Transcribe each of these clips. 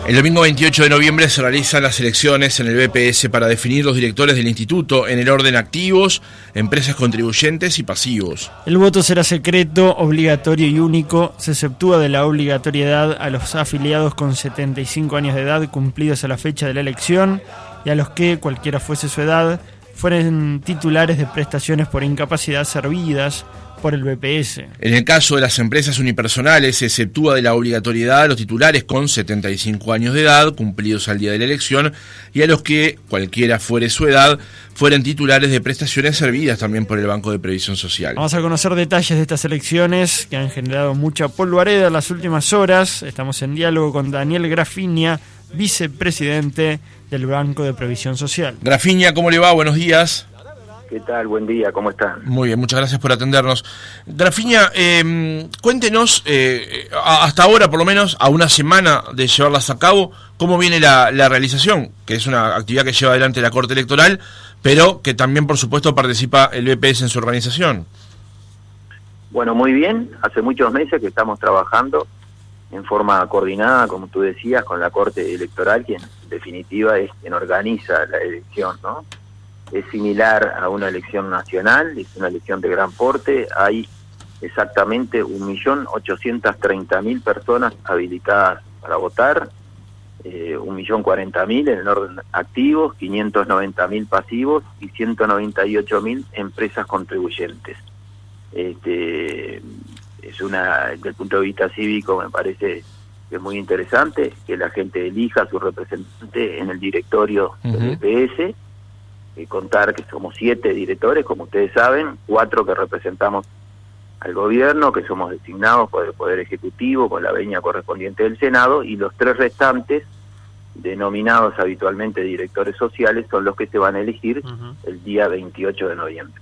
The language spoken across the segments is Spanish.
El domingo 28 de noviembre se realizan las elecciones en el BPS para definir los directores del instituto en el orden activos, empresas contribuyentes y pasivos. El voto será secreto, obligatorio y único. Se exceptúa de la obligatoriedad a los afiliados con 75 años de edad cumplidos a la fecha de la elección y a los que, cualquiera fuese su edad, fueren titulares de prestaciones por incapacidad servidas por el BPS. En el caso de las empresas unipersonales, se exceptúa de la obligatoriedad a los titulares con 75 años de edad, cumplidos al día de la elección, y a los que, cualquiera fuere su edad, fueren titulares de prestaciones servidas también por el Banco de Previsión Social. Vamos a conocer detalles de estas elecciones que han generado mucha polvareda en las últimas horas. Estamos en diálogo con Daniel Grafiña, vicepresidente del Banco de Previsión Social. Grafiña, ¿cómo le va? Buenos días. ¿Qué tal? Buen día, ¿cómo están? Muy bien, muchas gracias por atendernos. Grafiña, cuéntenos, hasta ahora por lo menos, a una semana de llevarlas a cabo, cómo viene la realización, que es una actividad que lleva adelante la Corte Electoral, pero que también, por supuesto, participa el BPS en su organización. Bueno, muy bien, hace muchos meses que estamos trabajando en forma coordinada, como tú decías, con la Corte Electoral, quien en definitiva es quien organiza la elección, ¿no? Es similar a una elección nacional, es una elección de gran porte, hay exactamente 1.830.000 personas habilitadas para votar, 1.040.000 en el orden activos, 590.000 pasivos y 198.000 empresas contribuyentes. Desde el punto de vista cívico me parece que es muy interesante que la gente elija a su representante en el directorio del BPS, contar que somos 7 directores, como ustedes saben, 4 que representamos al gobierno, que somos designados por el Poder Ejecutivo, con la venia correspondiente del Senado, y los 3 restantes, denominados habitualmente directores sociales, son los que se van a elegir el día 28 de noviembre.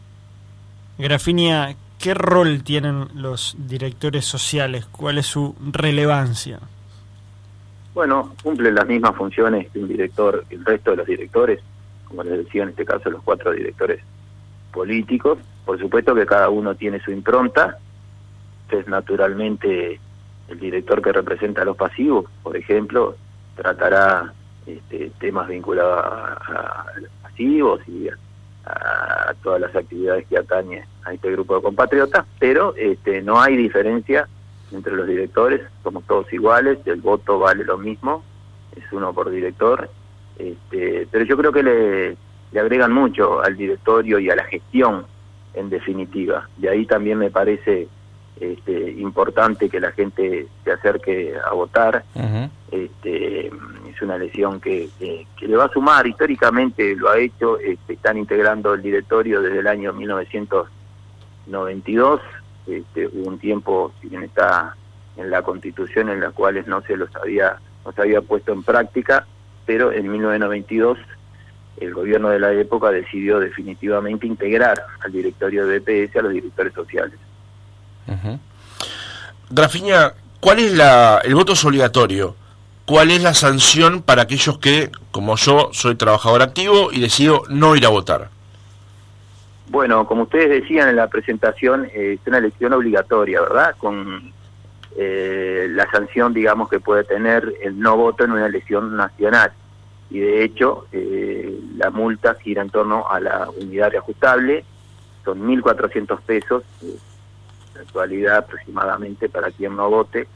Grafiña, ¿qué rol tienen los directores sociales? ¿Cuál es su relevancia? Bueno, cumplen las mismas funciones que un director, que el resto de los directores, como les decía, en este caso los 4 directores políticos. Por supuesto que cada uno tiene su impronta. Entonces, naturalmente, el director que representa a los pasivos, por ejemplo, tratará temas vinculados a los pasivos y a todas las actividades que atañen a este grupo de compatriotas, pero no hay diferencia entre los directores, somos todos iguales, el voto vale lo mismo, es uno por director. Pero yo creo que le agregan mucho al directorio y a la gestión, en definitiva. De ahí también me parece importante que la gente se acerque a votar. Es una elección que le va a sumar, históricamente lo ha hecho, están integrando el directorio desde el año 1992. Hubo un tiempo, si bien está en la Constitución, en la cual no se había puesto en práctica, pero en 1992 el gobierno de la época decidió definitivamente integrar al directorio de BPS a los directores sociales. Grafiña, ¿cuál es el voto es obligatorio? ¿Cuál es la sanción para aquellos que, como yo, soy trabajador activo y decido no ir a votar? Bueno, como ustedes decían en la presentación, es una elección obligatoria, ¿verdad? Con la sanción, digamos, que puede tener el no voto en una elección nacional. Y de hecho, la multa gira en torno a la unidad reajustable, son 1.400 pesos, en la actualidad aproximadamente para quien no vote,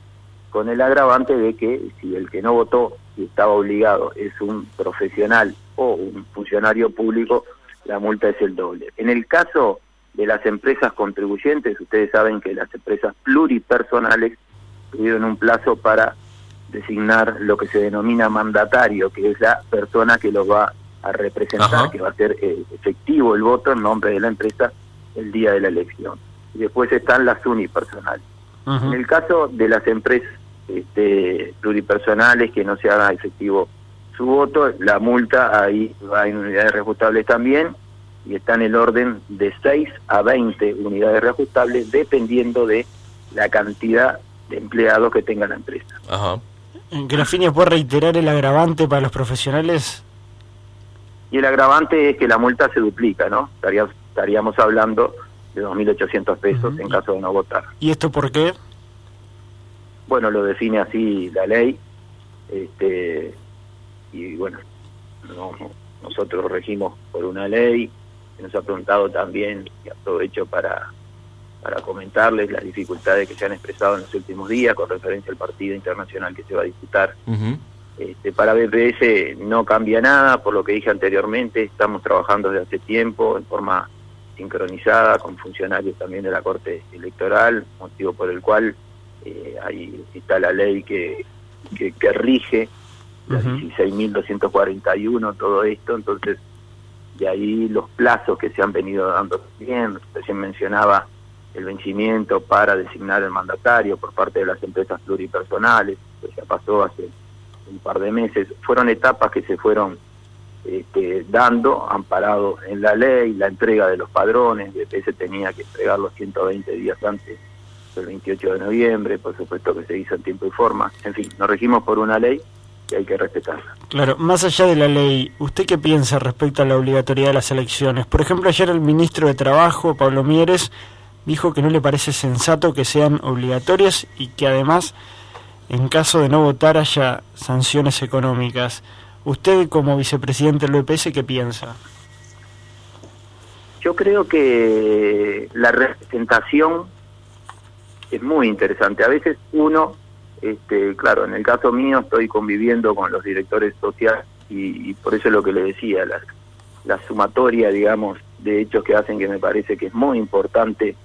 con el agravante de que si el que no votó y estaba obligado es un profesional o un funcionario público, la multa es el doble. En el caso de las empresas contribuyentes, ustedes saben que las empresas pluripersonales tuvieron un plazo para designar lo que se denomina mandatario, que es la persona que los va a representar, que va a hacer efectivo el voto en nombre de la empresa el día de la elección. Y después están las unipersonales. En el caso de las empresas pluripersonales que no se haga efectivo su voto, la multa ahí va en unidades reajustables también, y está en el orden de 6 a 20 unidades reajustables, dependiendo de la cantidad de empleados que tenga la empresa. Grafiña, ¿puede reiterar el agravante para los profesionales? Y el agravante es que la multa se duplica, ¿no? Estaríamos hablando de 2.800 pesos en caso de no votar. ¿Y esto por qué? Bueno, lo define así la ley, Y bueno, nosotros regimos por una ley. Se nos ha preguntado también, y aprovecho para comentarles las dificultades que se han expresado en los últimos días con referencia al partido internacional que se va a disputar. Para BPS no cambia nada, por lo que dije anteriormente, estamos trabajando desde hace tiempo en forma sincronizada con funcionarios también de la Corte Electoral, motivo por el cual ahí está la ley que rige, la 16.241, todo esto. Entonces, de ahí los plazos que se han venido dando bien. Recién mencionaba el vencimiento para designar el mandatario por parte de las empresas pluripersonales, que ya pasó hace un par de meses. Fueron etapas que se fueron dando, amparado en la ley, la entrega de los padrones. BPS tenía que entregarlos 120 días antes del 28 de noviembre, por supuesto que se hizo en tiempo y forma. En fin, nos regimos por una ley que hay que respetarla. Claro, más allá de la ley, ¿usted qué piensa respecto a la obligatoriedad de las elecciones? Por ejemplo, ayer el ministro de Trabajo, Pablo Mieres, dijo que no le parece sensato que sean obligatorias y que además, en caso de no votar, haya sanciones económicas. ¿Usted, como vicepresidente del BPS, qué piensa? Yo creo que la representación es muy interesante. A veces uno, claro, en el caso mío estoy conviviendo con los directores sociales y por eso es lo que le decía, la sumatoria, digamos, de hechos que hacen que me parece que es muy importante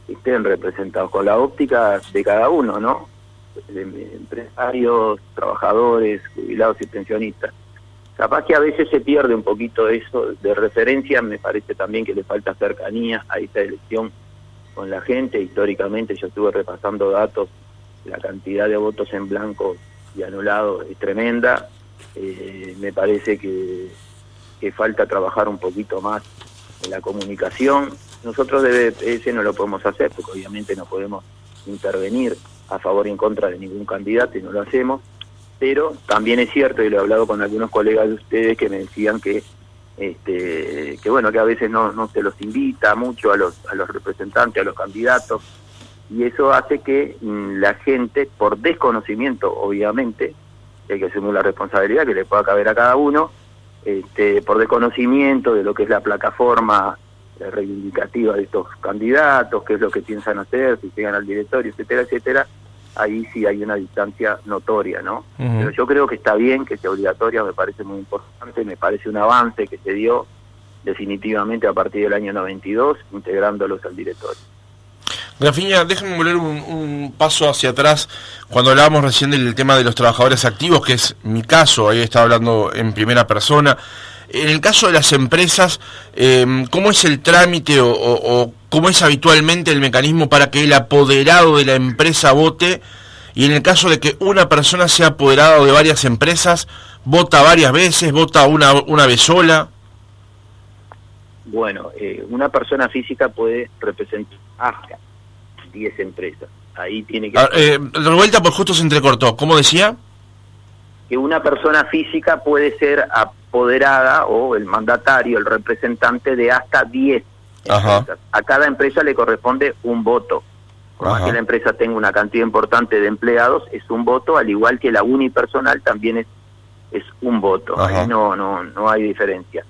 que estén representados con la óptica de cada uno, ¿no? De empresarios, trabajadores, jubilados y pensionistas. Capaz que a veces se pierde un poquito eso de referencia. Me parece también que le falta cercanía a esta elección con la gente. Históricamente yo estuve repasando datos, la cantidad de votos en blanco y anulados es tremenda. Me parece que falta trabajar un poquito más en la comunicación. Nosotros de BPS no lo podemos hacer porque obviamente no podemos intervenir a favor y en contra de ningún candidato y no lo hacemos, pero también es cierto, y lo he hablado con algunos colegas de ustedes que me decían que bueno, que a veces no se los invita mucho a los representantes, a los candidatos, y eso hace que la gente, por desconocimiento obviamente, hay que asumir la responsabilidad que le pueda caber a cada uno, por desconocimiento de lo que es la plataforma reivindicativa de estos candidatos, qué es lo que piensan hacer, si llegan al directorio, etcétera, etcétera, ahí sí hay una distancia notoria, ¿no? Pero yo creo que está bien que sea obligatoria, me parece muy importante, me parece un avance que se dio definitivamente a partir del año 92, integrándolos al directorio. Grafiña, déjame volver un paso hacia atrás. Cuando hablábamos recién del tema de los trabajadores activos, que es mi caso, ahí estaba hablando en primera persona. En el caso de las empresas, ¿cómo es el trámite o cómo es habitualmente el mecanismo para que el apoderado de la empresa vote? Y en el caso de que una persona sea apoderado de varias empresas, ¿vota varias veces? ¿Vota una vez sola? Bueno, una persona física puede representar hasta 10 empresas. Ahí tiene que... de vuelta, por justo se entrecortó. ¿Cómo decía? Que una persona física puede ser apoderada o el mandatario, el representante de hasta 10 empresas. A cada empresa le corresponde un voto. Por más que la empresa tenga una cantidad importante de empleados, es un voto, al igual que la unipersonal también es un voto. Ahí no hay diferencia.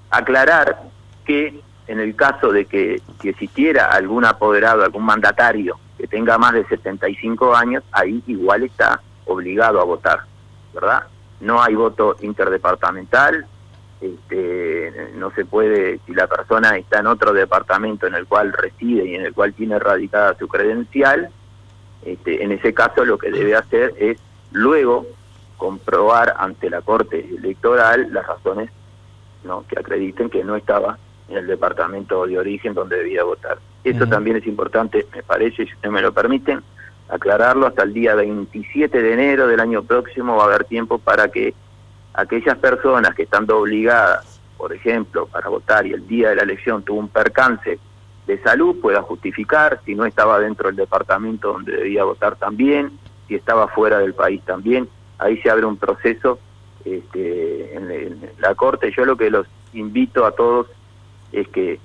Aclarar que en el caso de que si existiera algún apoderado, algún mandatario que tenga más de 75 años, ahí igual está obligado a votar, ¿verdad? No hay voto interdepartamental, no se puede, si la persona está en otro departamento en el cual reside y en el cual tiene radicada su credencial, en ese caso lo que debe hacer es luego comprobar ante la Corte Electoral las razones, ¿no?, que acrediten que no estaba en el departamento de origen donde debía votar. Eso también es importante, me parece, si ustedes me lo permiten, aclararlo. Hasta el día 27 de enero del año próximo va a haber tiempo para que aquellas personas que están obligadas, por ejemplo, para votar y el día de la elección tuvo un percance de salud, puedan justificar, si no estaba dentro del departamento donde debía votar también, si estaba fuera del país también. Ahí se abre un proceso en la Corte. Yo lo que los invito a todos es que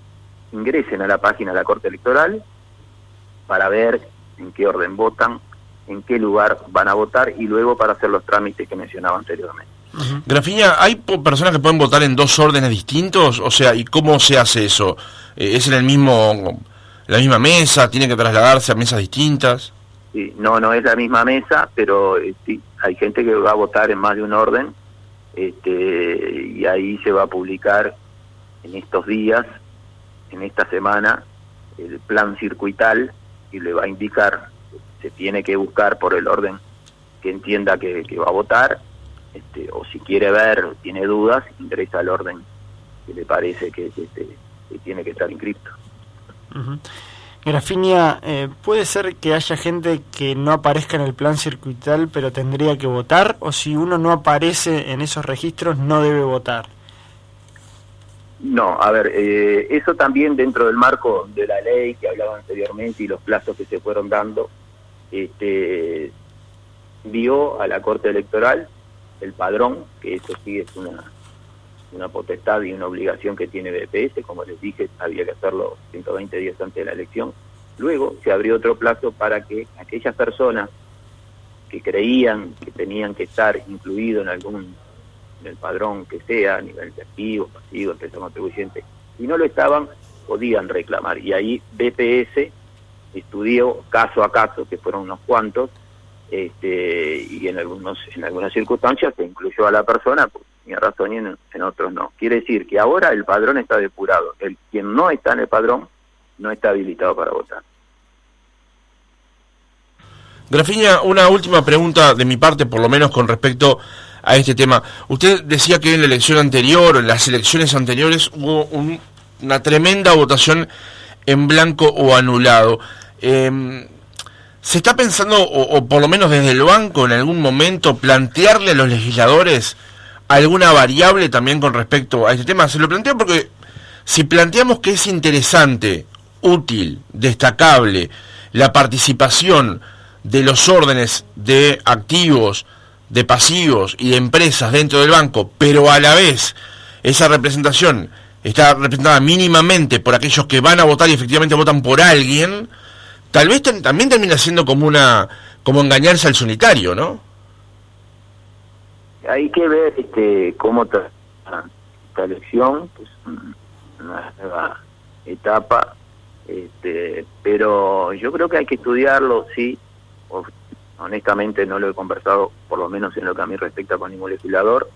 ingresen a la página de la Corte Electoral para ver en qué orden votan en qué lugar van a votar y luego para hacer los trámites que mencionaba anteriormente. Grafiña, ¿hay personas que pueden votar en 2 órdenes distintos? O sea, ¿y cómo se hace eso? ¿Es en la misma mesa? ¿Tiene que trasladarse a mesas distintas? Sí, no es la misma mesa, pero sí, hay gente que va a votar en más de un orden, y ahí se va a publicar en estos días, en esta semana, el plan circuital y le va a indicar, se tiene que buscar por el orden que entienda que va a votar, o si quiere ver, tiene dudas, ingresa al orden que le parece que tiene que estar inscrito. Grafiña, ¿puede ser que haya gente que no aparezca en el plan circuital pero tendría que votar? ¿O si uno no aparece en esos registros no debe votar? No, a ver, eso también dentro del marco de la ley que hablaba anteriormente y los plazos que se fueron dando, dio a la Corte Electoral el padrón, que eso sí es una potestad y una obligación que tiene BPS, como les dije, había que hacerlo 120 días antes de la elección. Luego se abrió otro plazo para que aquellas personas que creían que tenían que estar incluidos en el padrón que sea, a nivel de activo, pasivo, empresa contribuyente, si no lo estaban, podían reclamar. Y ahí BPS estudió caso a caso, que fueron unos cuantos, y en algunas circunstancias se incluyó a la persona, pues, tenía razón, y en otros no. Quiere decir que ahora el padrón está depurado. Quien no está en el padrón no está habilitado para votar. Grafiña, una última pregunta de mi parte, por lo menos con respecto a este tema. Usted decía que en la elección anterior, o en las elecciones anteriores, hubo una tremenda votación en blanco o anulado. ¿Se está pensando, o por lo menos desde el banco, en algún momento, plantearle a los legisladores alguna variable también con respecto a este tema? Se lo planteo porque si planteamos que es interesante, útil, destacable, la participación de los órdenes de activos, de pasivos y de empresas dentro del banco, pero a la vez esa representación está representada mínimamente por aquellos que van a votar y efectivamente votan por alguien, tal vez también termina siendo como engañarse al solitario, ¿no? Hay que ver cómo esta elección, pues una nueva etapa, pero yo creo que hay que estudiarlo, sí. Honestamente no lo he conversado, por lo menos en lo que a mí respecta, con ningún legislador,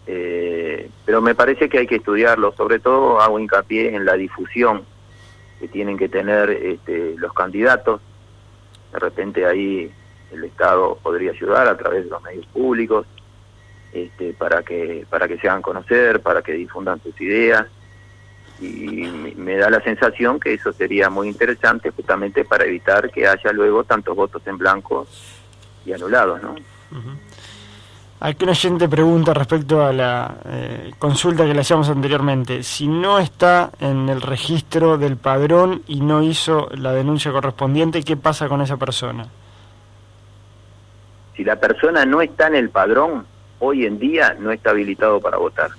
pero me parece que hay que estudiarlo. Sobre todo hago hincapié en la difusión que tienen que tener los candidatos. De repente ahí el Estado podría ayudar a través de los medios públicos, para que se hagan conocer, para que difundan sus ideas, y me da la sensación que eso sería muy interesante justamente para evitar que haya luego tantos votos en blanco y anulados, ¿no? Aquí un oyente pregunta respecto a la consulta que le hacíamos anteriormente: si no está en el registro del padrón y no hizo la denuncia correspondiente, ¿qué pasa con esa persona? Si la persona no está en el padrón, hoy en día no está habilitado para votar,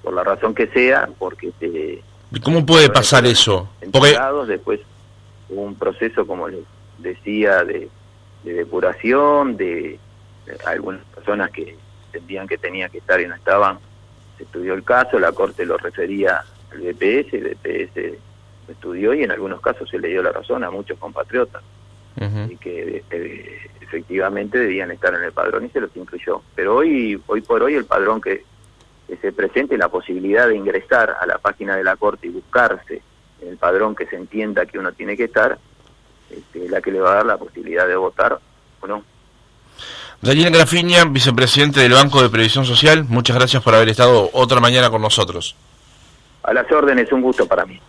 por la razón que sea, porque ¿cómo puede pasar eso? Porque después hubo un proceso, como les decía, de depuración, de algunas personas que entendían que tenían que estar y no estaban. Se estudió el caso, la Corte lo refería al BPS, el BPS lo estudió y en algunos casos se le dio la razón a muchos compatriotas, y que efectivamente debían estar en el padrón y se los incluyó. Pero hoy por hoy el padrón que se presente, la posibilidad de ingresar a la página de la Corte y buscarse en el padrón que se entienda que uno tiene que estar, es la que le va a dar la posibilidad de votar o no. Daniel Grafiña, vicepresidente del Banco de Previsión Social, muchas gracias por haber estado otra mañana con nosotros. A las órdenes, un gusto para mí.